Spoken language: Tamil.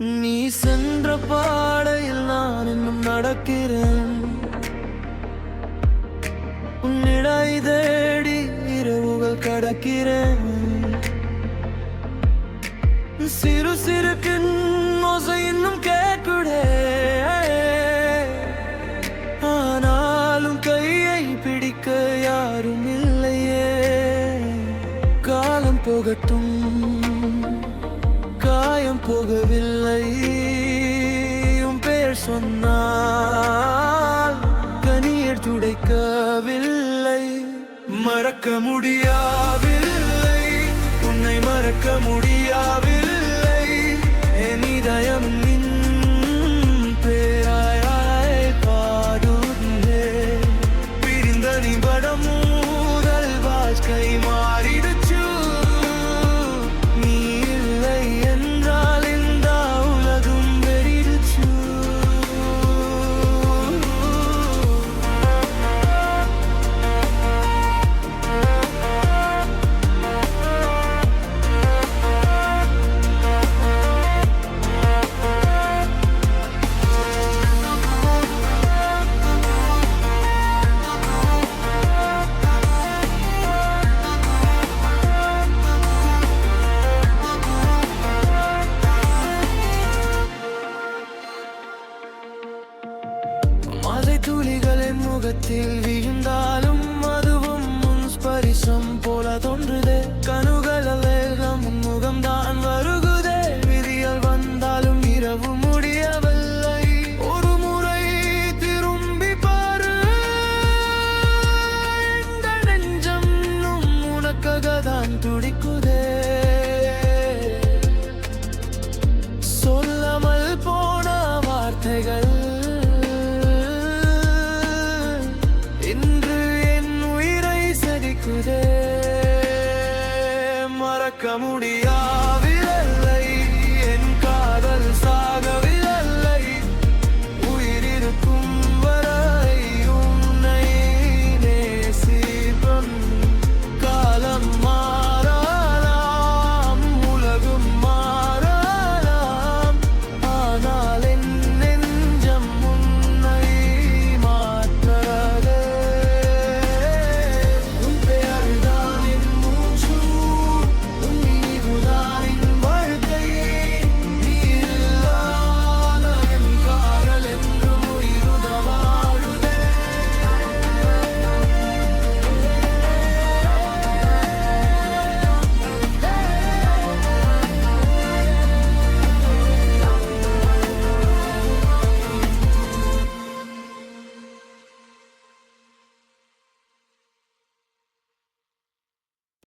நீ சென்ற பாடையில் நான் இன்னும் நடக்கிறேன். உன்னிடை தேடி இரவுகள் கடக்கிறேன். சிறு சிறு ஓசை இன்னும் கேட்குதே, ஆனாலும் கையை பிடிக்க யாரும் இல்லையே. காலம் போகட்டும், காயம் போகவில்லை. உன் பெயர் சொன்னால் கண்ணீர் துடைக்கவில்லை. மறக்க முடியவில்லை, உன்னை மறக்க முடியவில்லை. என் இதயம் நின் பேராய் பாடுதே. பிரிந்த நிமிடம் முதல் வாழ்க்கை மாறிடுச்சு. நீ இல்லை என்றால் இந்த உலகம் வெறிடுச்சு. மழை துளிகளின் முகத்தில் விழுந்தாலும் அதுவும் முன் ஸ்பரிசம்